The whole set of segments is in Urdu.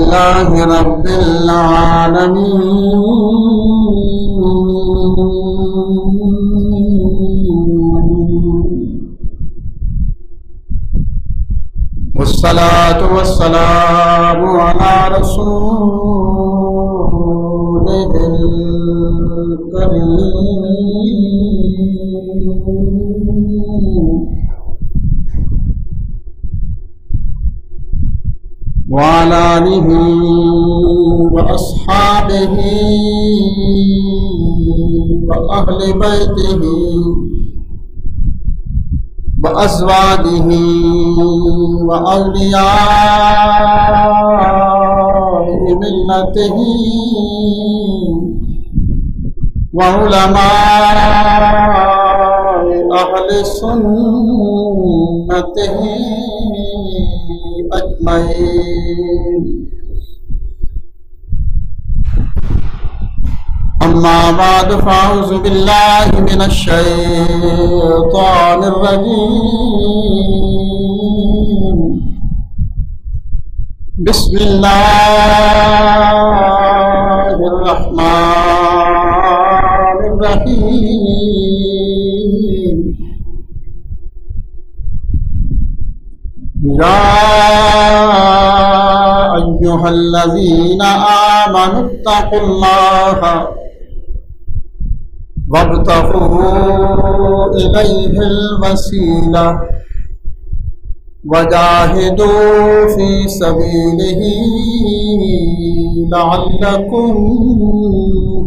لله رب العالمين والصلاة والسلام على رسوله الكريم وعلى آله وأصحابه وأهل بيته وأزواجه وأولياء ملته وعلماء أهل سنته أجمعين. أما بعد فأعوذ بالله من الشيطان الرجيم. بسم الله الرحمن الرحيم. يا أيها الذين آمنوا اتقوا الله وابتغوا إليه الوسيلة وجاهدوا في سبيله لعلكم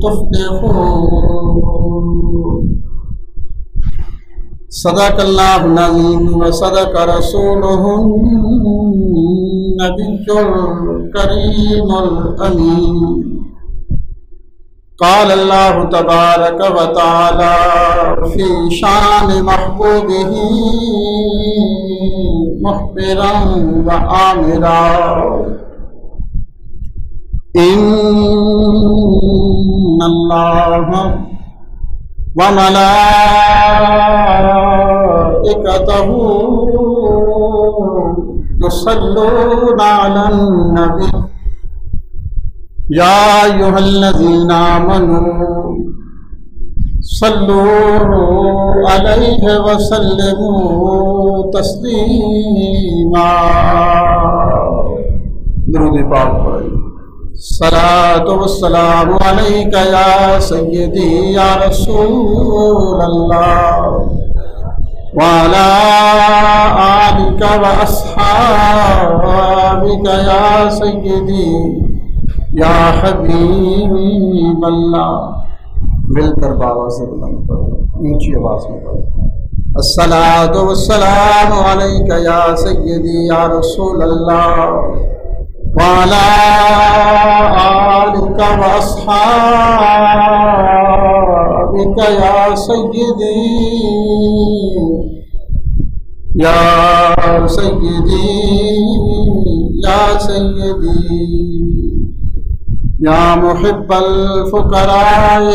تفلحون. صدق الله العظيم وصدق رسوله النبي الكريم الأمين. قال الله تبارك وتعالى في شان محبوبه مخبرا وآمرا: إن الله وملائكته يصلون على النبي يا أيها الذين آمنوا صلوا عليه وسلموا تسليما. درود پاک پڑھیں. الصلاة والسلام عليك يا سيدي يا رسول الله وعلى آلك وأصحابك يا سيدي یا حبیب اللہ. مل کر بابا سے بلند پڑھو، اونچی آواز میں پڑھو. الصلاۃ والسلام علیک یا سیدی یا رسول اللہ وعلی آلک واصحابک یا سیدی یا سیدی یا سیدی یا محب الفقراء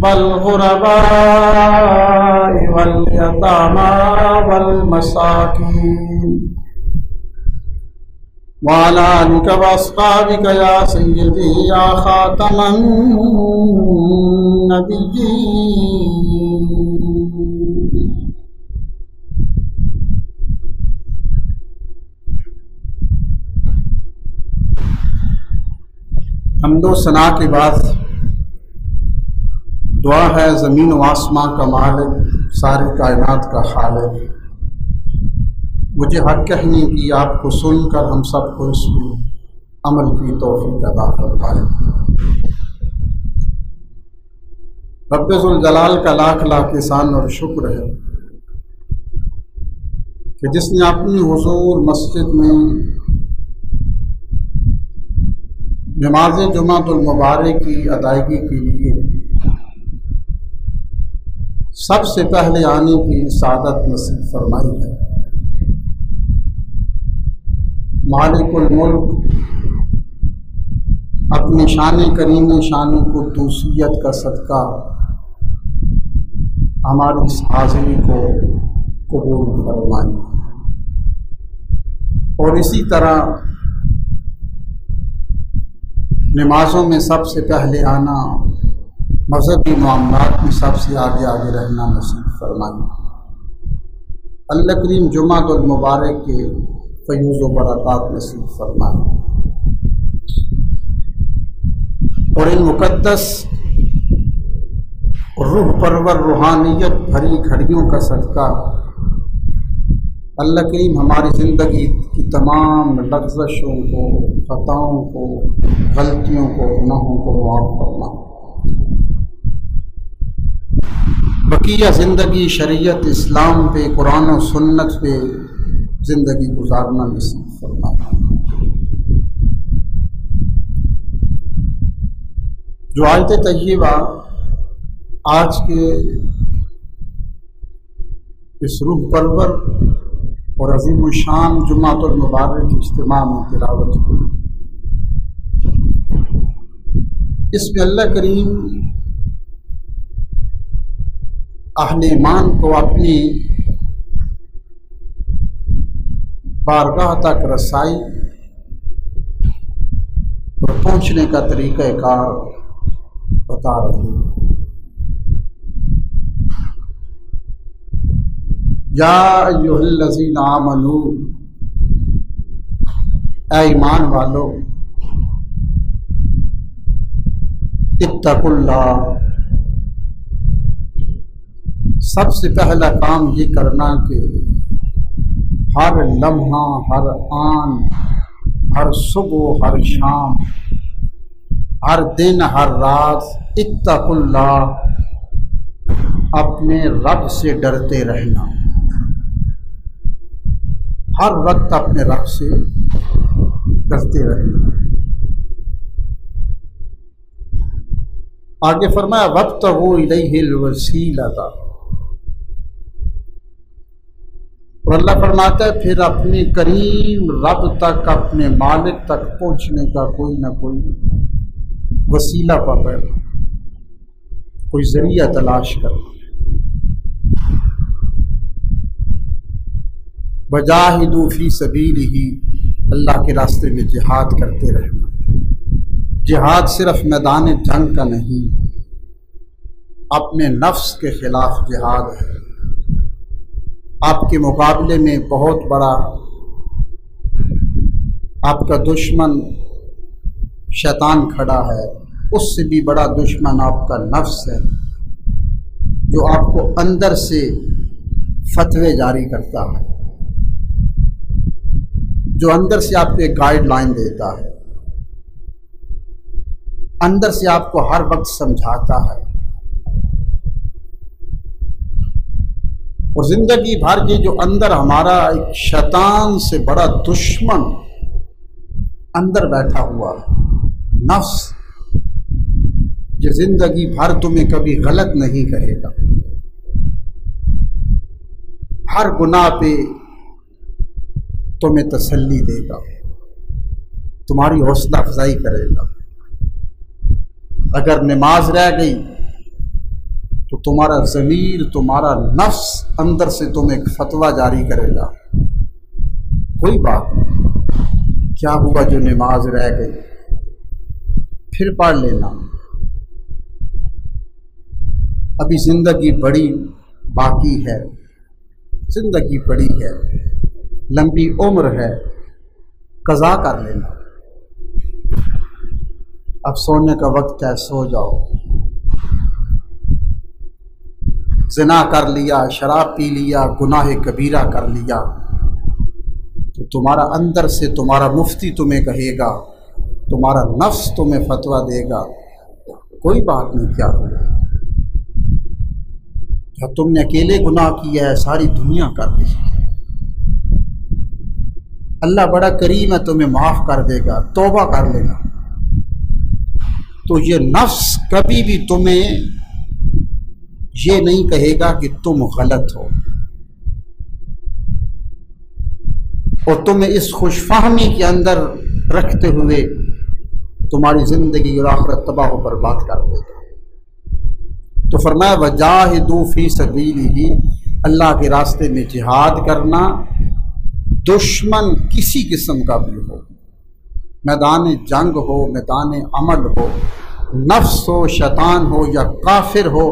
والغرباء والیتامى والمساکین وعلى آلك واصحابك يا سيدي يا خاتم النبيين. حمد و ثنا کے بعد دعا ہے زمین و آسمان کا مالک، ساری کائنات کا خالق، مجھے حق کہنے کی آپ کو سن کر ہم سب کو اس میں عمل کی توفیق عطا فرمائے. رب ذوالجلال کا لاکھ لاکھ احسان اور شکر ہے کہ جس نے اپنی حضور مسجد میں نماز جمعہ المبارک کی ادائیگی کے لیے سب سے پہلے آنے کی سعادت نصیب فرمائی ہے. مالک الملک اپنی شان کریم شان قدوسیت کا صدقہ ہماری اس حاضری کو قبول فرمائیں، اور اسی طرح نمازوں میں سب سے پہلے آنا، مذہبی معاملات میں سب سے آگے آگے رہنا نصیب فرمائے۔ اللہ کریم جمعۃ المبارک کے فیوز و برکات نصیب فرمائے، اور ان مقدس روح پرور روحانیت بھری گھڑیوں کا صدقہ اللہ کریم ہماری زندگی کی تمام لغزشوں کو، خطاؤں کو، غلطیوں کو، گناہوں کو معاف فرما، بقیہ زندگی شریعت اسلام پہ، قرآن و سنت پہ زندگی گزارنا نصیب فرما۔ جو آیت طیبہ آج کے اس روح پرور اور عظیم الشان جمعۃ المبارک اجتماع میں تلاوت ہوئی، اس میں اللہ کریم اہل ایمان کو اپنی بارگاہ تک رسائی اور پہنچنے کا طریقہ کار بتا رہے ہیں۔ یا ایھا الذین آمنوا، اے ایمان والو، اتقوا اللہ، سب سے پہلا کام یہ کرنا کہ ہر لمحہ، ہر آن، ہر صبح، ہر شام، ہر دن، ہر رات، اتقوا اللہ، اپنے رب سے ڈرتے رہنا، ہر وقت اپنے رب سے ڈرتے رہنا۔ آگے فرمایا وابتغوا الیہ الوسیلۃ، اور اللہ فرماتا ہے پھر اپنے کریم رب تک، اپنے مالک تک پہنچنے کا کوئی نہ کوئی وسیلہ پکڑ، کوئی ذریعہ تلاش کرنا۔ وجاہدوا فی سبیلہ، اللہ کے راستے میں جہاد کرتے رہنا۔ جہاد صرف میدان جنگ کا نہیں، اپنے نفس کے خلاف جہاد ہے۔ آپ کے مقابلے میں بہت بڑا آپ کا دشمن شیطان کھڑا ہے، اس سے بھی بڑا دشمن آپ کا نفس ہے، جو آپ کو اندر سے فتوے جاری کرتا ہے، جو اندر سے آپ کو ایک گائیڈ لائن دیتا ہے، اندر سے آپ کو ہر وقت سمجھاتا ہے، اور زندگی بھر یہ جو اندر ہمارا ایک شیطان سے بڑا دشمن اندر بیٹھا ہوا ہے، نفس، یہ زندگی بھر تمہیں کبھی غلط نہیں کہے گا، ہر گناہ پہ تمہیں تسلی دے گا، تمہاری حوصلہ افزائی کرے گا۔ اگر نماز رہ گئی تو تمہارا ضمیر، تمہارا نفس اندر سے تمہیں ایک فتویٰ جاری کرے گا، کوئی بات نہیں، کیا ہوا جو نماز رہ گئی، پھر پڑھ لینا، ابھی زندگی بڑی باقی ہے، زندگی بڑی ہے، لمبی عمر ہے، قضا کر لینا، اب سونے کا وقت ہے، سو جاؤ۔ زنا کر لیا، شراب پی لیا، گناہ کبیرہ کر لیا، تو تمہارا اندر سے تمہارا مفتی تمہیں کہے گا، تمہارا نفس تمہیں فتویٰ دے گا، کوئی بات نہیں، کیا ہو، جب تم نے اکیلے گناہ کیا ہے، ساری دنیا کر دی، اللہ بڑا کریم ہے، تمہیں معاف کر دے گا، توبہ کر لینا۔ تو یہ نفس کبھی بھی تمہیں یہ نہیں کہے گا کہ تم غلط ہو، اور تمہیں اس خوش فہمی کے اندر رکھتے ہوئے تمہاری زندگی اور آخرت تباہ و برباد کر دے گا۔ تو فرمایا وجاہدوا فی سبیلہ، اللہ کے راستے میں جہاد کرنا، دشمن کسی قسم کا بھی ہو، میدان جنگ ہو، میدان عمل ہو، نفس ہو، شیطان ہو یا کافر ہو،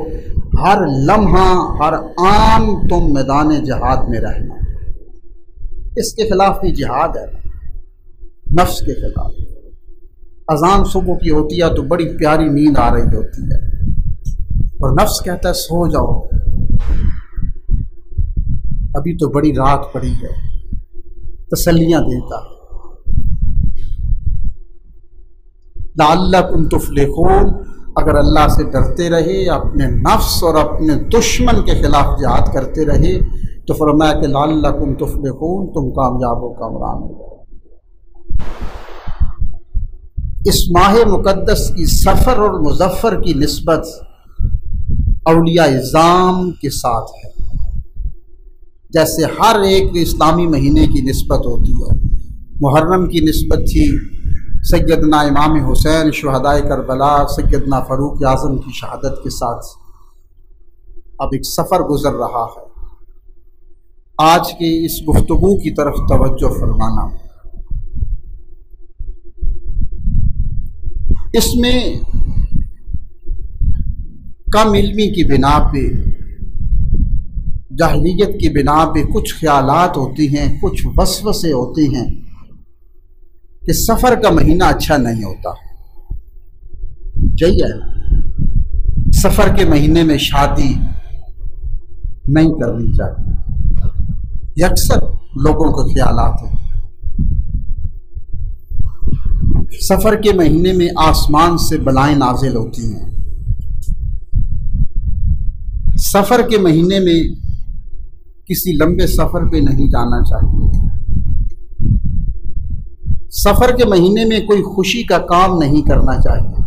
ہر لمحہ ہر آن تم میدان جہاد میں رہنا۔ اس کے خلاف بھی جہاد ہے، نفس کے خلاف۔ اذان صبح کی ہوتی ہے تو بڑی پیاری نیند آ رہی ہوتی ہے اور نفس کہتا ہے سو جاؤ، ابھی تو بڑی رات پڑی ہے، تسلیاں دیتا۔ لعلکم تفلحون، اگر اللہ سے ڈرتے رہے، اپنے نفس اور اپنے دشمن کے خلاف جہاد کرتے رہے تو فرمایا کہ لعلکم تفلحون، تم کامیاب و کامران ہو۔ اس ماہ مقدس کی سفر اور مظفر کی نسبت اولیاء اعظام کے ساتھ ہے، جیسے ہر ایک اسلامی مہینے کی نسبت ہوتی ہے۔ محرم کی نسبت تھی سیدنا امام حسین شہدائے کربلا سیدنا فاروق اعظم کی شہادت کے ساتھ۔ اب ایک سفر گزر رہا ہے، آج کی اس گفتگو کی طرف توجہ فرمانا۔ اس میں کم علمی کی بنا پہ، جاہلیت کی بنا پہ کچھ خیالات ہوتی ہیں، کچھ وسوسے ہوتے ہیں کہ سفر کا مہینہ اچھا نہیں ہوتا۔ یہی ہے، سفر کے مہینے میں شادی نہیں کرنی چاہیے، یہ اکثر لوگوں کے خیالات ہیں۔ سفر کے مہینے میں آسمان سے بلائیں نازل ہوتی ہیں، سفر کے مہینے میں کسی لمبے سفر پہ نہیں جانا چاہیے، سفر کے مہینے میں کوئی خوشی کا کام نہیں کرنا چاہیے،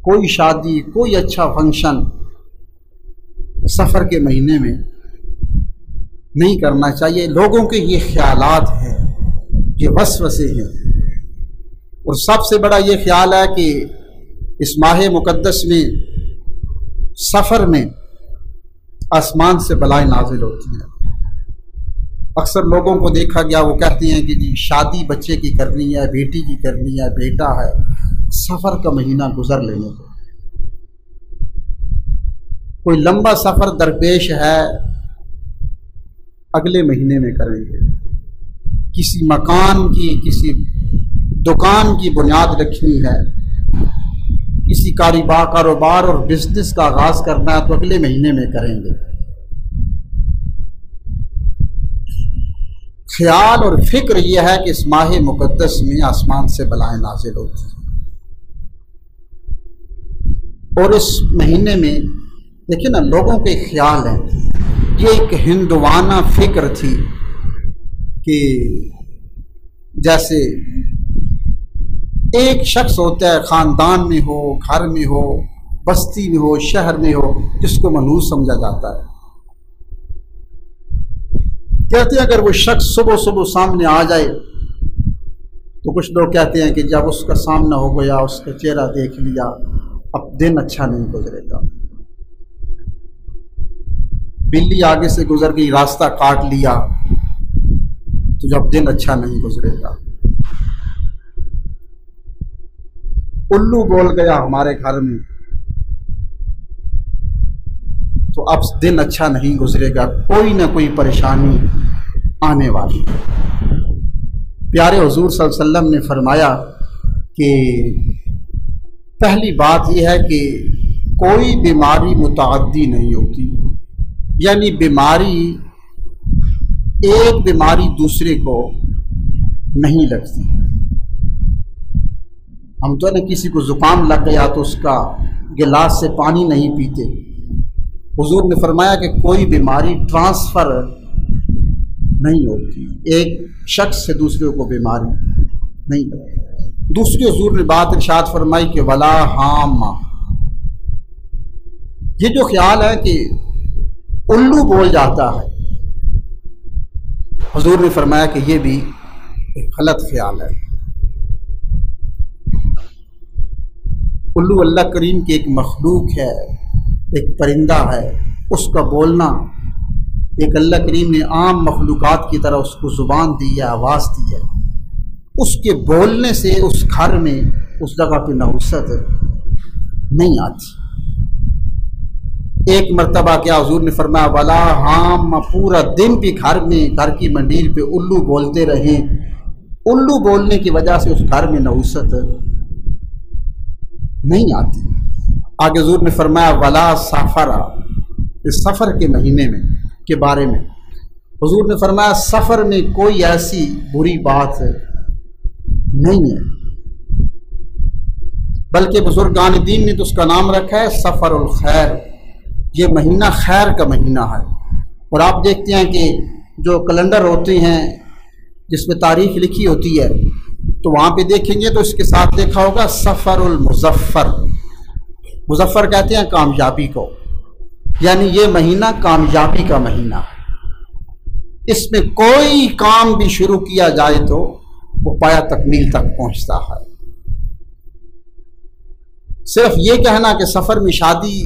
کوئی شادی، کوئی اچھا فنکشن سفر کے مہینے میں نہیں کرنا چاہیے۔ لوگوں کے یہ خیالات ہیں، یہ وسوسے ہیں، اور سب سے بڑا یہ خیال ہے کہ اس ماہ مقدس میں سفر میں آسمان سے بلائیں نازل ہوتی ہیں۔ اکثر لوگوں کو دیکھا گیا وہ کہتے ہیں کہ جی شادی بچے کی کرنی ہے، بیٹی کی کرنی ہے، بیٹا ہے، سفر کا مہینہ گزر لینے کو، کوئی لمبا سفر درپیش ہے اگلے مہینے میں کریں گے، کسی مکان کی، کسی دکان کی بنیاد رکھنی ہے، کسی کاروبار اور بزنس کا آغاز کرنا ہے تو اگلے مہینے میں کریں گے۔ خیال اور فکر یہ ہے کہ اس ماہ مقدس میں آسمان سے بلائیں نازل ہوتی ہیں، اور اس مہینے میں دیکھیں نا لوگوں کے خیال ہیں، یہ ایک ہندوانہ فکر تھی کہ جیسے ایک شخص ہوتا ہے، خاندان میں ہو، گھر میں ہو، بستی میں ہو، شہر میں ہو، جس کو منحوس سمجھا جاتا ہے۔ کہتے ہیں اگر وہ شخص صبح صبح سامنے آ جائے تو کچھ لوگ کہتے ہیں کہ جب اس کا سامنا ہو گیا، اس کا چہرہ دیکھ لیا، اب دن اچھا نہیں گزرے گا۔ بلی آگے سے گزر گئی، راستہ کاٹ لیا تو جب دن اچھا نہیں گزرے گا۔ الو بول گیا ہمارے گھر میں تو اب دن اچھا نہیں گزرے گا، کوئی نہ کوئی پریشانی آنے والی۔ پیارے حضور صلی اللہ علیہ وسلم نے فرمایا کہ پہلی بات یہ ہے کہ کوئی بیماری متعدی نہیں ہوتی، یعنی بیماری ایک بیماری دوسرے کو نہیں لگتی۔ ہم تو نا کسی کو زکام لگ گیا تو اس کا گلاس سے پانی نہیں پیتے، حضور نے فرمایا کہ کوئی بیماری ٹرانسفر نہیں ہوتی، ایک شخص سے دوسرے کو بیماری نہیں لگتی۔ دوسری حضور نے بات ارشاد فرمائی کہ ولا حامہ، یہ جو خیال ہے کہ الو بول جاتا ہے، حضور نے فرمایا کہ یہ بھی ایک غلط خیال ہے۔ الو اللہ کریم کی ایک مخلوق ہے، ایک پرندہ ہے، اس کا بولنا ایک اللہ کریم نے عام مخلوقات کی طرح اس کو زبان دی ہے، آواز دی ہے، اس کے بولنے سے اس گھر میں اس جگہ پہ نحوست نہیں آتی۔ ایک مرتبہ کیا حضور نے فرمایا ولا ہاں پورا دن بھی گھر میں گھر کی منڈیل پہ الو بولتے رہیں، الو بولنے کی وجہ سے اس گھر میں نحوست نہیں آتی۔ آگے حضور نے فرمایا ولا سفرا، اس سفر کے مہینے میں کے بارے میں حضور نے فرمایا سفر میں کوئی ایسی بری بات نہیں ہے، بلکہ بزرگان دین نے تو اس کا نام رکھا ہے سفر الخیر، یہ مہینہ خیر کا مہینہ ہے۔ اور آپ دیکھتے ہیں کہ جو کیلنڈر ہوتے ہیں جس میں تاریخ لکھی ہوتی ہے تو وہاں پہ دیکھیں گے تو اس کے ساتھ لکھا ہوگا سفر المظفر، مظفر کہتے ہیں کامیابی کو، یعنی یہ مہینہ کامیابی کا مہینہ ہے۔ اس میں کوئی کام بھی شروع کیا جائے تو وہ پایا تکمیل تک پہنچتا ہے۔ صرف یہ کہنا کہ سفر میں شادی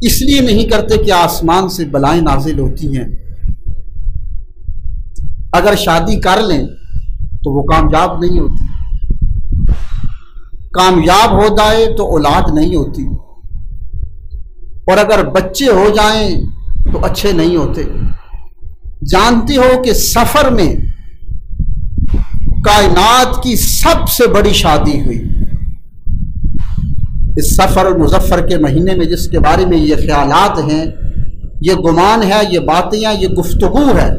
اس لیے نہیں کرتے کہ آسمان سے بلائیں نازل ہوتی ہیں، اگر شادی کر لیں تو وہ کامیاب نہیں ہوتی، کامیاب ہو جائے تو اولاد نہیں ہوتی، اور اگر بچے ہو جائیں تو اچھے نہیں ہوتے۔ جانتے ہو کہ سفر میں کائنات کی سب سے بڑی شادی ہوئی، اس سفر المظفر کے مہینے میں جس کے بارے میں یہ خیالات ہیں، یہ گمان ہے، یہ باتیں ہیں، یہ گفتگو ہے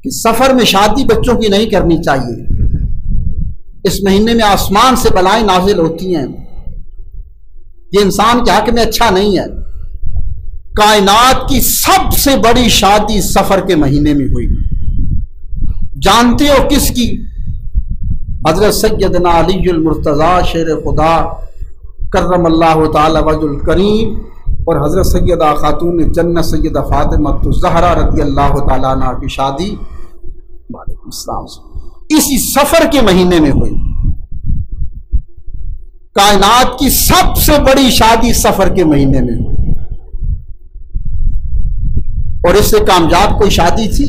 کہ سفر میں شادی بچوں کی نہیں کرنی چاہیے، اس مہینے میں آسمان سے بلائیں نازل ہوتی ہیں، یہ انسان کے حق میں اچھا نہیں ہے۔ کائنات کی سب سے بڑی شادی سفر کے مہینے میں ہوئی، جانتے ہو کس کی؟ حضرت سیدنا علی المرتضیٰ شیر خدا کرم اللہ تعالی وجہ الکریم اور حضرت سیدہ خاتون جنت سیدہ فاطمہ الزہرا رضی اللہ تعالیٰ عنہ کی شادی وعلیکم السلام سے اسی سفر کے مہینے میں ہوئی۔ کائنات کی سب سے بڑی شادی سفر کے مہینے میں ہوئی، اور اس سے کامیاب کوئی شادی تھی؟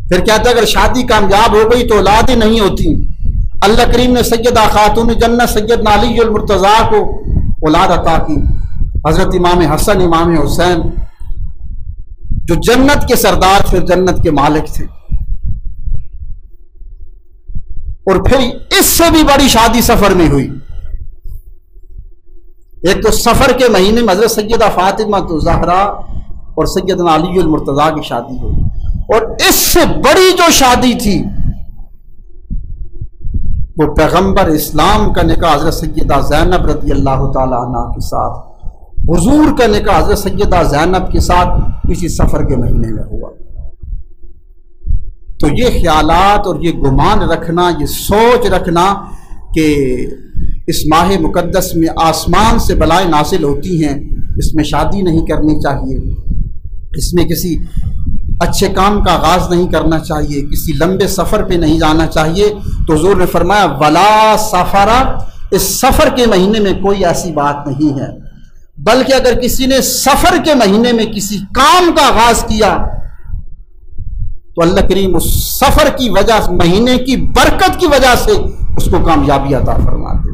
پھر کہتا ہے اگر شادی کامیاب ہو گئی تو اولادیں نہیں ہوتی۔ اللہ کریم نے سیدہ خاتون جنت سیدنا علی المرتضیٰ کو اولاد عطا کی، حضرت امام حسن امام حسین جو جنت کے سردار تھے، جنت کے مالک تھے، اور پھر اس سے بھی بڑی شادی سفر میں ہوئی۔ ایک تو سفر کے مہینے میں حضرت سیدہ فاطمہ الزہرا اور سیدنا علی المرتضیٰ کی شادی ہوئی، اور اس سے بڑی جو شادی تھی وہ پیغمبر اسلام کا نکاح حضرت سیدہ زینب رضی اللہ تعالی عنہ کے ساتھ، حضور کا نکاح حضرت سیدہ زینب کے ساتھ اسی سفر کے مہینے میں ہوا۔ تو یہ خیالات اور یہ گمان رکھنا، یہ سوچ رکھنا کہ اس ماہ مقدس میں آسمان سے بلائیں نازل ہوتی ہیں، اس میں شادی نہیں کرنی چاہیے، اس میں کسی اچھے کام کا آغاز نہیں کرنا چاہیے، کسی لمبے سفر پہ نہیں جانا چاہیے، تو حضور نے فرمایا ولا سفرا، اس سفر کے مہینے میں کوئی ایسی بات نہیں ہے، بلکہ اگر کسی نے سفر کے مہینے میں کسی کام کا آغاز کیا تو اللہ کریم اس سفر کی وجہ، مہینے کی برکت کی وجہ سے اس کو کامیابی عطا فرما دے۔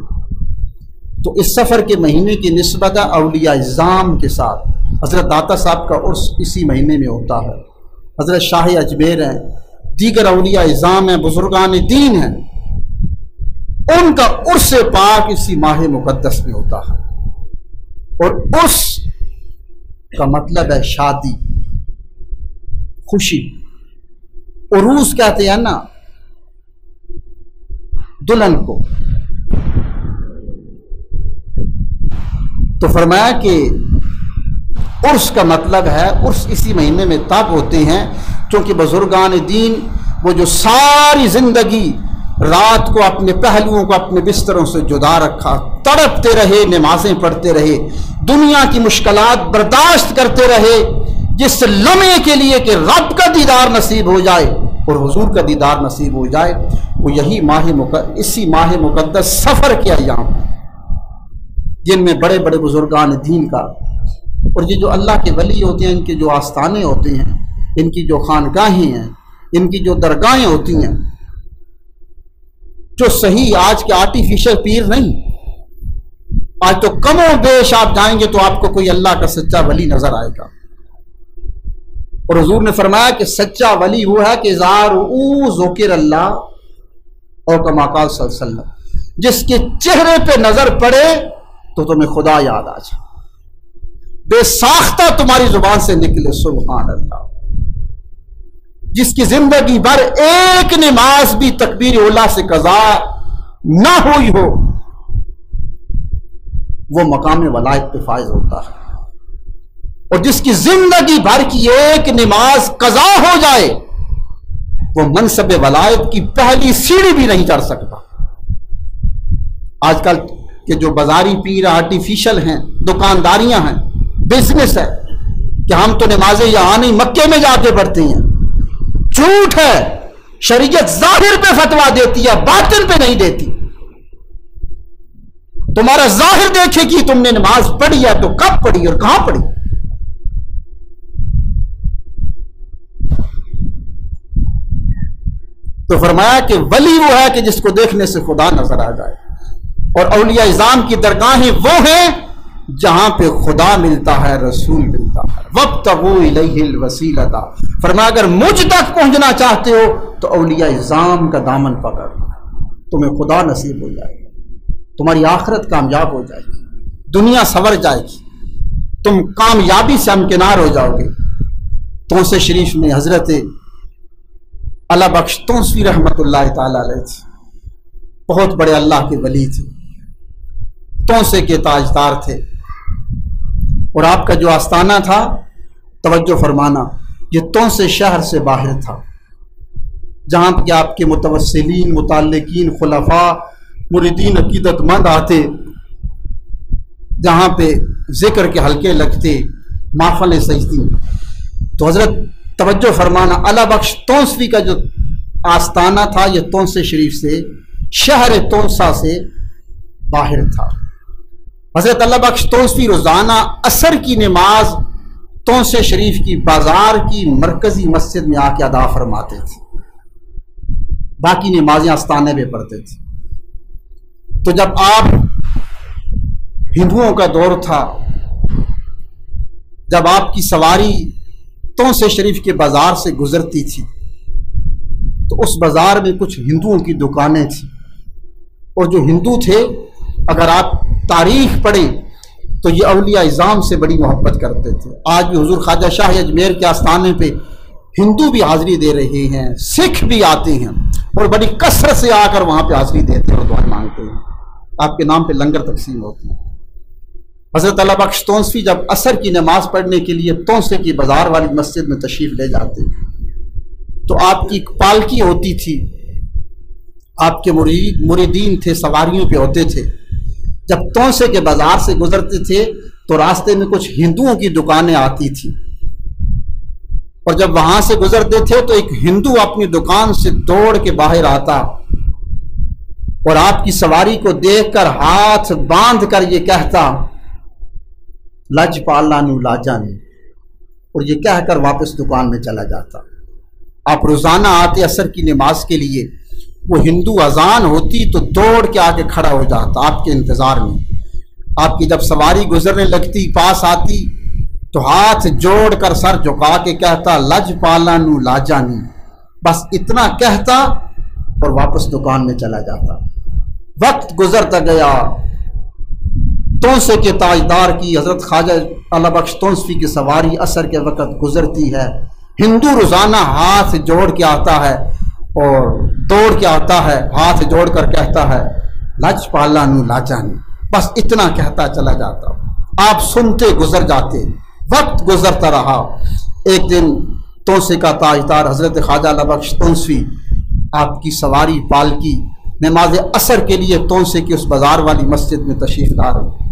تو اس سفر کے مہینے کی نسبت اولیاء اعظام کے ساتھ، حضرت داتا صاحب کا عرس اسی مہینے میں ہوتا ہے، حضرت شاہ اجمیر ہیں، دیگر اولیاء اعظام ہیں، بزرگان دین ہیں، ان کا عرس پاک اسی ماہ مقدس میں ہوتا ہے، اور عرس کا مطلب ہے شادی، خوشی۔ عروس کہتے ہیں نا دلہن کو، تو فرمایا کہ عرس کا مطلب ہے، عرس اسی مہینے میں تب ہوتے ہیں کیونکہ بزرگان دین وہ جو ساری زندگی رات کو اپنے پہلوؤں کو اپنے بستروں سے جدا رکھا، تڑپتے رہے، نمازیں پڑھتے رہے، دنیا کی مشکلات برداشت کرتے رہے، جس لمحے کے لیے کہ رب کا دیدار نصیب ہو جائے اور حضور کا دیدار نصیب ہو جائے، وہ یہی اسی ماہ مقدس سفر کے ایام جن میں بڑے بڑے بزرگان دین کا، اور یہ جو اللہ کے ولی ہوتے ہیں، ان کے جو آستانے ہوتے ہیں، ان کی جو خانقاہیں ہیں، ان کی جو درگاہیں ہوتی ہیں، جو صحیح آج کے آرٹیفیشل پیر نہیں، آج تو کم و بیش آپ جائیں گے تو آپ کو کوئی اللہ کا سچا ولی نظر آئے گا۔ اور حضور نے فرمایا کہ سچا ولی وہ ہے کہ زار او ذکر اللہ، اور کما قال صلی اللہ علیہ وسلم، جس کے چہرے پہ نظر پڑے تو تمہیں خدا یاد آ جائے، بے ساختہ تمہاری زبان سے نکلے سبحان اللہ، جس کی زندگی بھر ایک نماز بھی تکبیر اولیٰ سے قضا نہ ہوئی ہو، وہ مقام ولایت پہ فائز ہوتا ہے، اور جس کی زندگی بھر کی ایک نماز قضا ہو جائے وہ منصب ولایت کی پہلی سیڑھی بھی نہیں چڑھ سکتا۔ آج کل کے جو بازاری پیر آرٹیفیشل ہیں، دکانداریاں ہیں، بزنس ہے کہ ہم تو نمازیں یہاں نہیں مکے میں جا کے پڑھتے ہیں، جھوٹ ہے۔ شریعت ظاہر پہ فتوا دیتی ہے، باطن پہ نہیں دیتی۔ تمہارا ظاہر دیکھے کہ تم نے نماز پڑھی ہے تو کب پڑھی اور کہاں پڑھی۔ تو فرمایا کہ ولی وہ ہے کہ جس کو دیکھنے سے خدا نظر آ جائے، اور اولیاء اعظام کی درگاہیں وہ ہیں جہاں پہ خدا ملتا ہے، رسول ملتا ہے۔ وابتغوا الیہ الوسیلۃ، فرمایا اگر مجھ تک پہنچنا چاہتے ہو تو اولیاء اعظام کا دامن پکڑ، تمہیں خدا نصیب ہو جائے گا، تمہاری آخرت کامیاب ہو جائے گی، دنیا سنور جائے گی، تم کامیابی سے ہمکنار ہو جاؤ گے۔ توسے شریف میں حضرت اللہ بخش توسوی رحمۃ اللہ تعالی علیہ تھے، بہت بڑے اللہ کے ولی تھے، توسے کے تاجدار تھے، اور آپ کا جو آستانہ تھا، توجہ فرمانا، یہ توسے شہر سے باہر تھا، جہاں پہ آپ کے متوسلین، متعلقین، خلفاء، مریدین، عقیدت مند آتے، جہاں پہ ذکر کے حلقے لگتے، محفلیں سجتی۔ تو حضرت توجہ فرمانا، اللہ بخش توسوی کا جو آستانہ تھا یہ توسے شریف سے، شہر توسا سے باہر تھا۔ حضرت اللہ بخش توسوی روزانہ عصر کی نماز توسے شریف کی بازار کی مرکزی مسجد میں آ کے ادا فرماتے تھے، باقی نمازیں آستانے پہ پڑھتے تھے۔ تو جب آپ ہندوؤں کا دور تھا، جب آپ کی سواری توسے شریف کے بازار سے گزرتی تھی تو اس بازار میں کچھ ہندوؤں کی دکانیں تھیں، اور جو ہندو تھے اگر آپ تاریخ پڑھیں تو یہ اولیاء اعظام سے بڑی محبت کرتے تھے۔ آج بھی حضور خواجہ شاہ اجمیر کے آستانے پہ ہندو بھی حاضری دے رہے ہیں، سکھ بھی آتے ہیں، اور بڑی کثرت سے آ کر وہاں پہ حاضری دیتے ہیں اور دعائیں مانگتے ہیں، آپ کے نام پہ لنگر تقسیم ہوتی ہے۔ حضرت اللہ بخش توسوی جب عصر کی نماز پڑھنے کے لیے توسے کی بازار والی مسجد میں تشریف لے جاتے تو آپ کی ایک پالکی ہوتی تھی، آپ کے مریدین تھے، سواریوں پہ ہوتے تھے، جب توسے کے بازار سے گزرتے تھے تو راستے میں کچھ ہندوؤں کی دکانیں آتی تھیں، اور جب وہاں سے گزرتے تھے تو ایک ہندو اپنی دکان سے دوڑ کے باہر آتا اور آپ کی سواری کو دیکھ کر ہاتھ باندھ کر یہ کہتا لج پالانو لاجانی، اور یہ کہہ کر واپس دکان میں چلا جاتا۔ آپ روزانہ آتے عصر کی نماز کے لیے، وہ ہندو اذان ہوتی تو دوڑ کے آ کے کھڑا ہو جاتا آپ کے انتظار میں۔ آپ کی جب سواری گزرنے لگتی، پاس آتی تو ہاتھ جوڑ کر سر جھکا کے کہتا لج پالانو لاجانی، بس اتنا کہتا اور واپس دکان میں چلا جاتا۔ وقت گزرتا گیا، توسے کے تاجدار کی حضرت خواجہ اللہ بخش توسوی کی سواری عصر کے وقت گزرتی ہے، ہندو روزانہ ہاتھ جوڑ کے آتا ہے اور دوڑ کے آتا ہے، ہاتھ جوڑ کر کہتا ہے لج پالانو لاجانی، بس اتنا کہتا چلا جاتا۔ آپ سنتے گزر جاتے، وقت گزرتا رہا۔ ایک دن توسے کا تاجدار حضرت خواجہ اللہ بخش توسوی آپ کی سواری پالکی نماز عصر کے لیے توسے کی اس بازار والی مسجد میں تشریف لا رہے،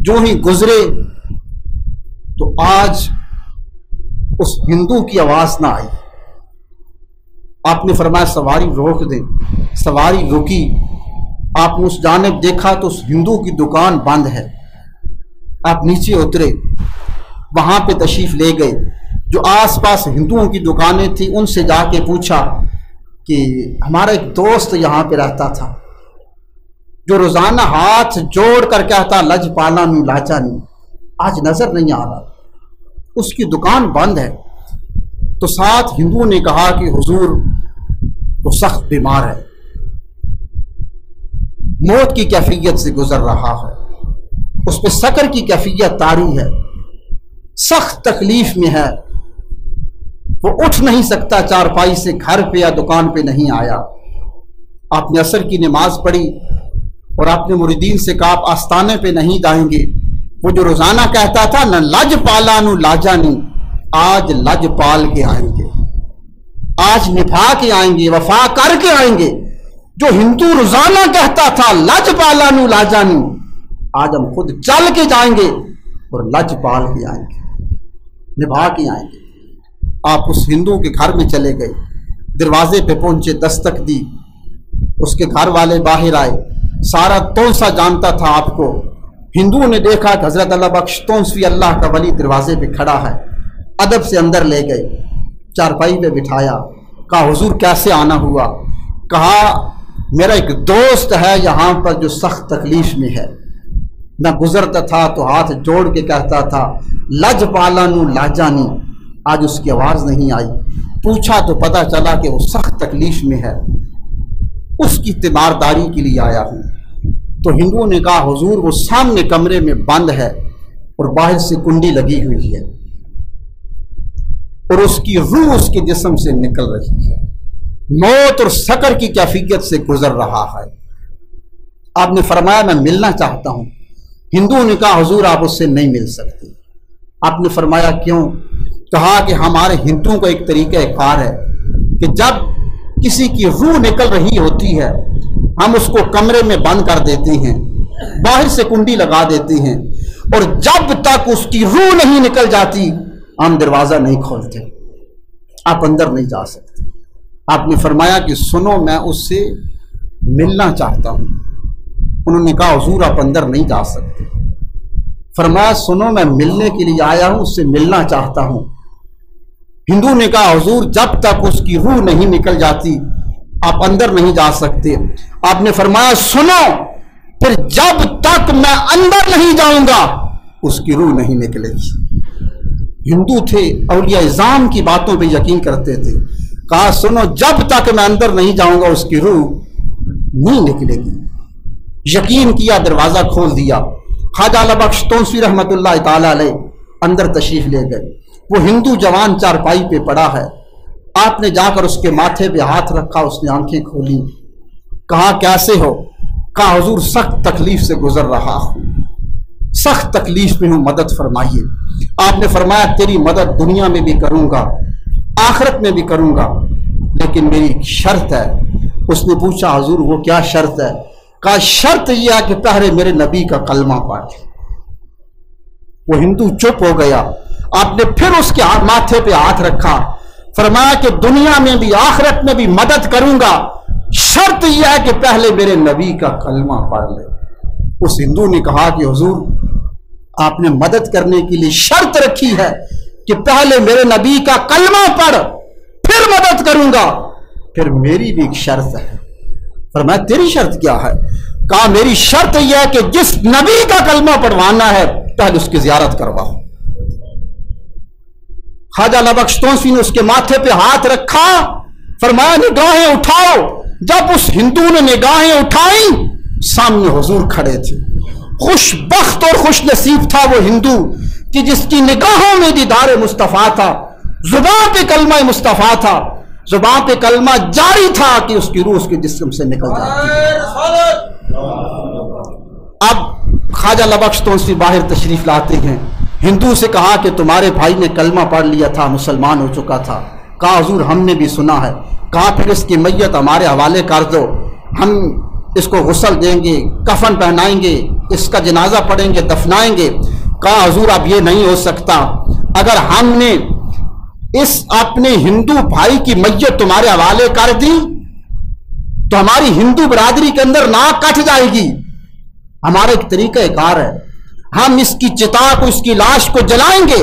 جو ہی گزرے تو آج اس ہندو کی آواز نہ آئی۔ آپ نے فرمایا سواری روک دیں، سواری رکی، آپ نے اس جانب دیکھا تو اس ہندو کی دکان بند ہے۔ آپ نیچے اترے، وہاں پہ تشریف لے گئے، جو آس پاس ہندوؤں کی دکانیں تھیں ان سے جا کے پوچھا کہ ہمارا ایک دوست یہاں پہ رہتا تھا جو روزانہ ہاتھ جوڑ کر کہتا لج پالا نو لاجا نو، آج نظر نہیں آ رہا، اس کی دکان بند ہے۔ تو ساتھ ہندوؤں نے کہا کہ حضور وہ سخت بیمار ہے، موت کی کیفیت سے گزر رہا ہے، اس پہ سکر کی کیفیت طاری ہے، سخت تکلیف میں ہے، وہ اٹھ نہیں سکتا چارپائی سے، گھر پہ یا دکان پہ نہیں آیا۔ آپ نے عصر کی نماز پڑھی اور آپ نے مریدین سے کہا آپ آستانے پہ نہیں جائیں گے، وہ جو روزانہ کہتا تھا نہ لج پالا نو لاجا نی، آج لج پال کے آئیں گے، آج نبھا کے آئیں گے، وفا کر کے آئیں گے۔ جو ہندو روزانہ کہتا تھا لج پالا نو لاجا نی، آج ہم خود چل کے جائیں گے اور لج پال کے آئیں گے، نبھا کے آئیں گے۔ آپ اس ہندو کے گھر میں چلے گئے، دروازے پہ پہنچے، دستک دی، اس کے گھر والے باہر آئے، سارا تونسا جانتا تھا آپ کو۔ ہندو نے دیکھا کہ حضرت اللہ بخش تونسوی اللہ کا ولی دروازے پہ کھڑا ہے، ادب سے اندر لے گئے، چارپائی پہ بٹھایا، کہا حضور کیسے آنا ہوا؟ کہا میرا ایک دوست ہے یہاں پر جو سخت تکلیف میں ہے، میں گزرتا تھا تو ہاتھ جوڑ کے کہتا تھا لج پالا نو لاجا نی، آج اس کی آواز نہیں آئی، پوچھا تو پتا چلا کہ وہ سخت تکلیف میں ہے، اس کی تیمارداری کے لیے آیا ہوں۔ تو ہندوؤں نے کہا حضور وہ سامنے کمرے میں بند ہے اور باہر سے کنڈی لگی ہوئی ہے اور اس کی روح اس کے جسم سے نکل رہی ہے، موت اور سکر کی کیفیت سے گزر رہا ہے۔ آپ نے فرمایا میں ملنا چاہتا ہوں۔ ہندوؤں نے کہا حضور آپ اس سے نہیں مل سکتے۔ آپ نے فرمایا کیوں؟ کہا کہ ہمارے ہندوؤں کا ایک طریقہ کار ہے کہ جب کسی کی روح نکل رہی ہوتی ہے ہم اس کو کمرے میں بند کر دیتے ہیں، باہر سے کنڈی لگا دیتے ہیں، اور جب تک اس کی روح نہیں نکل جاتی ہم دروازہ نہیں کھولتے، آپ اندر نہیں جا سکتے۔ آپ نے فرمایا کہ سنو میں اس سے ملنا چاہتا ہوں۔ انہوں نے کہا حضور آپ اندر نہیں جا سکتے۔ فرمایا سنو میں ملنے کے لیے آیا ہوں، اس سے ملنا چاہتا ہوں۔ ہندو نے کہا حضور جب تک اس کی روح نہیں نکل جاتی آپ اندر نہیں جا سکتے۔ آپ نے فرمایا سنو پھر جب تک میں اندر نہیں جاؤں گا اس کی روح نہیں نکلے گی۔ ہندو تھے، اولیاء اعظام کی باتوں پہ یقین کرتے تھے۔ کہا سنو جب تک میں اندر نہیں جاؤں گا اس کی روح نہیں نکلے گی۔ یقین کیا، دروازہ کھول دیا۔ خواجہ اللہ بخش تونسوی رحمت اللہ تعالی علیہ اندر تشریف لے گئے۔ وہ ہندو جوان چارپائی پہ پڑا ہے، آپ نے جا کر اس کے ماتھے پہ ہاتھ رکھا، اس نے آنکھیں کھولی، کہا کیسے ہو؟ کہا حضور سخت تکلیف سے گزر رہا ہوں، سخت تکلیف میں ہوں، مدد فرمائیے۔ آپ نے فرمایا تیری مدد دنیا میں بھی کروں گا آخرت میں بھی کروں گا، لیکن میری ایک شرط ہے۔ اس نے پوچھا حضور وہ کیا شرط ہے؟ کہا شرط یہ ہے کہ پہلے میرے نبی کا کلمہ پڑھ۔ وہ ہندو چپ ہو گیا۔ آپ نے پھر اس کے ماتھے پہ ہاتھ رکھا، فرمایا کہ دنیا میں بھی آخرت میں بھی مدد کروں گا، شرط یہ ہے کہ پہلے میرے نبی کا کلمہ پڑھ لے۔ اس ہندو نے کہا کہ حضور آپ نے مدد کرنے کے لیے شرط رکھی ہے کہ پہلے میرے نبی کا کلمہ پڑھ پھر مدد کروں گا۔ پھر میری بھی ایک شرط ہے۔ فرمایا تیری شرط کیا ہے؟ کہا میری شرط یہ ہے کہ جس نبی کا کلمہ پڑھوانا ہے پہلے اس کی زیارت کرواؤ۔ خواجہ اللہ بخش تونسوی نے اس کے ماتھے پہ ہاتھ رکھا، فرمایا نگاہیں اٹھاؤ۔ جب اس ہندو نے نگاہیں اٹھائیں سامنے حضور کھڑے تھے۔ خوش بخت اور خوش نصیب تھا وہ ہندو کہ جس کی نگاہوں میں دیدار مصطفیٰ تھا، زبان پہ کلمہ مصطفیٰ تھا، زبان پہ کلمہ جاری تھا کہ اس کی روح اس کے جسم سے نکل جاتی۔ اب خواجہ اللہ بخش تونسوی باہر تشریف لاتے ہیں۔ ہندو سے کہا کہ تمہارے بھائی نے کلمہ پڑھ لیا تھا، مسلمان ہو چکا تھا۔ کہا حضور ہم نے بھی سنا ہے۔ کہا پھر اس کی میت ہمارے حوالے کر دو، ہم اس کو غسل دیں گے، کفن پہنائیں گے، اس کا جنازہ پڑھیں گے، دفنائیں گے۔ کہا حضور اب یہ نہیں ہو سکتا، اگر ہم نے اس اپنے ہندو بھائی کی میت تمہارے حوالے کر دی تو ہماری ہندو برادری کے اندر ناک کٹ جائے گی۔ ہمارا ایک طریقہ کار ہے، ہم اس کی چتا کو، اس کی لاش کو جلائیں گے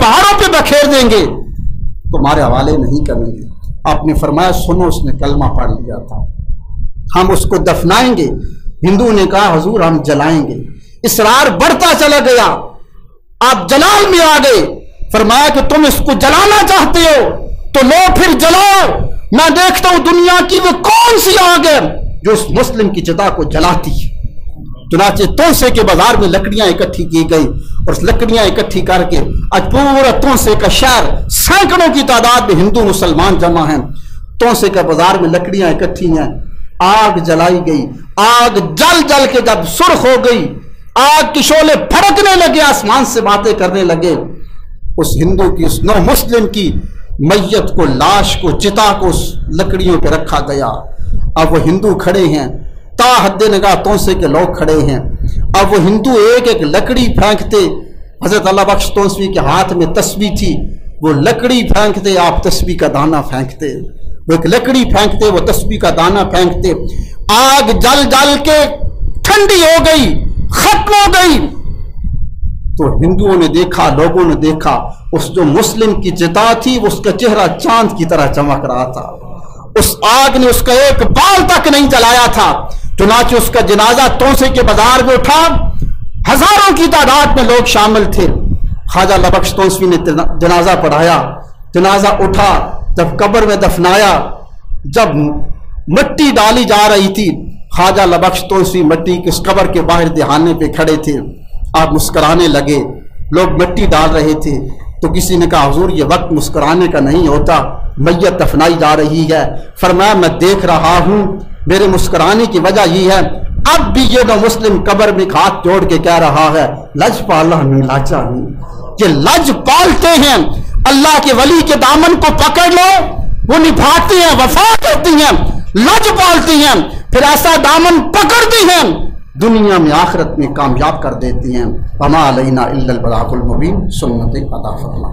پہاڑوں پہ بکھیر دیں گے، تمہارے حوالے نہیں کریں گے۔ آپ نے فرمایا سنو، اس نے کلمہ پڑھ لیا تھا، ہم اس کو دفنائیں گے۔ ہندو نے کہا حضور ہم جلائیں گے۔ اصرار بڑھتا چلا گیا، آپ جلال میں آ گئے۔ فرمایا کہ تم اس کو جلانا چاہتے ہو تو لو پھر جلاؤ، میں دیکھتا ہوں دنیا کی وہ کون سی آگ ہے جو اس مسلم کی چتا کو جلاتی ہے۔ چنانچہ تونسے کے بازار میں لکڑیاں اکٹھی کی گئی، اور اس لکڑیاں اکٹھی کر کے آج پورا تونسے کا شہر سینکڑوں کی تعداد میں ہندو مسلمان جمع ہیں۔ تونسے کا بازار میں لکڑیاں اکٹھی ہیں، آگ جلائی گئی۔ آگ جل جل کے جب سرخ ہو گئی، آگ کی شعلے پھڑکنے لگے، آسمان سے باتیں کرنے لگے، اس ہندو کی، اس نو مسلم کی میت کو، لاش کو، چتا کو اس لکڑیوں پہ رکھا گیا۔ اب وہ ہندو کھڑے ہیں، تا حد نگاہ تونسے کے لوگ کھڑے ہیں۔ اب وہ ہندو ایک ایک لکڑی پھینکتے، حضرت اللہ بخش تونسوی کے ہاتھ میں تسبیح تھی، وہ لکڑی پھینکتے، آپ تسبیح کا دانہ پھینکتے، وہ ایک لکڑی پھینکتے، وہ تسبیح کا دانہ پھینکتے۔ آگ جل جل کے ٹھنڈی ہو گئی، ختم ہو گئی، تو ہندوؤں نے دیکھا، لوگوں نے دیکھا، اس جو مسلم کی چتا تھی اس کا چہرہ چاند کی طرح چمک رہا تھا، اس آگ نے اس کا ایک بال تک نہیں جلایا تھا۔ چنانچہ اس کا جنازہ تونسے کے بازار میں اٹھا، ہزاروں کی تعداد میں لوگ شامل تھے۔ خواجہ لبخش تونسوی نے جنازہ پڑھایا، جنازہ اٹھا، جب قبر میں دفنایا، جب مٹی ڈالی جا رہی تھی، خواجہ لبخش تونسوی مٹی کے قبر کے باہر دہانے پہ کھڑے تھے، آپ مسکرانے لگے، لوگ مٹی ڈال رہے تھے، تو کسی نے کہا حضور یہ وقت مسکرانے کا نہیں ہوتا، میت دفنائی جا رہی ہے۔ فرمایا میں دیکھ رہا ہوں، میرے مسکرانے کی وجہ یہ ہے اب بھی یہ نو مسلم قبر میں ہاتھ جوڑ کے کہہ رہا ہے لج پالا نہیں لاچا نہیں، کہ لج پالتے ہیں، اللہ کے ولی کے دامن کو پکڑ لو، وہ نبھاتے ہیں، وفا کرتی ہیں، لج پالتی ہیں، پھر ایسا دامن پکڑتی ہیں دنیا میں آخرت میں کامیاب کر دیتی ہیں۔ وما علینا الا البلاغ المبین، سنت ادا فرما۔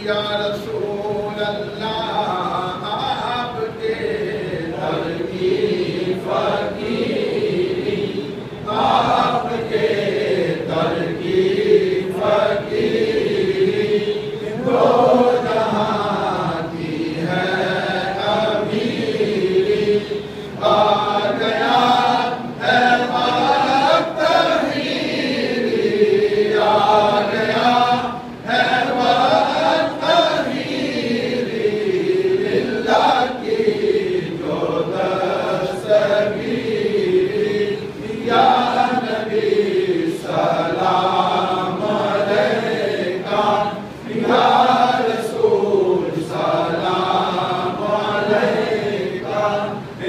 یا رسول اللہ آپ کے در کی فقیری، آپ کے در کی فقیری دو جہاں کی ہے امیری، آ گیا ہے وقت تحریری، آ گیا ہے وقت تحریری، للہ کی جو دستگیری، یا نبی سلام علیکہ، یا رسول سلام علیکہ،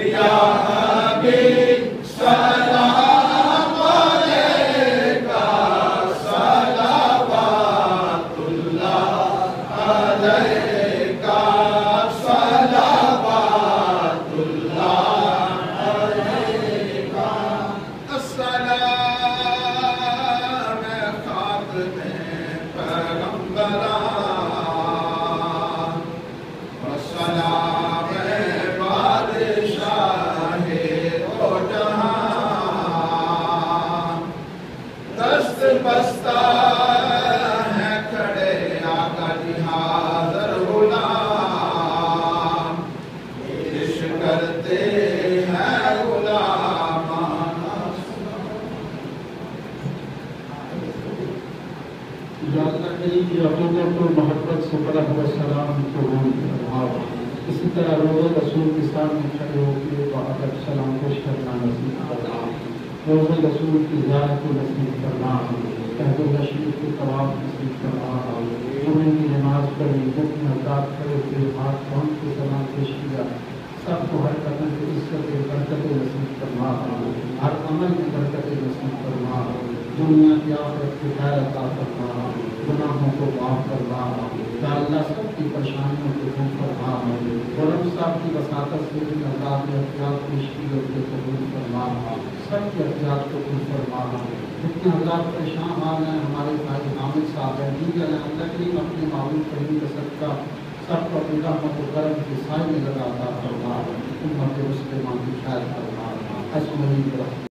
یا حبیب سلام علیکہ، صلوات اللہ علیکہ، صلوات اللہ علیکہ، السلام خاتم پیغمبران، والسلام بادشاہ دو جہاں، دست بستہ ہے کھڑے آقا جی حاضر غلام، عشق کرتے ہیں غلامان۔ اجازت نہیں کہ عقیدت و محبت سے بڑا ہوا سلام قبول فرماؤ۔ اسی طرح روضہ رسول کے سامنے کھڑے ہو کے ادب سلام پیش کرنا نصیب فرما، روضہ رسول کی زیارت کو نصیب فرما، عہد الرشید کے طواف نصیب فرما، جمعے کی نماز پڑھی، رکن اذکار کھڑے ہوئے ہاتھ باندھ کے سلام پیش کیا، سب کو ہر قدم کی عزت برکت نصیب فرما، ہر عمل کی برکت نصیب فرما، دنیا کی آخرت کی خیر عطا فرما، گناہوں کو معاف فرما، یا اللہ سب کی پریشانیوں کو دور فرما، غلام صاحب کی وساطت سے بھی اللہ نے احتیاط پیش کی اور کے قبول فرما، سب کی احتیاط کو قبول فرما، جتنے حضرات پریشان حال ہیں ہمارے بھائی حامد صاحب ہیں، دیگر ہیں، اللہ کریم اپنے معروف کریم کا صدقہ سب کو اپنی رحمت و کرم کے سائے میں لگا عطا فرما، امت مسلمہ کی خیر فرما، اسمعی برحمت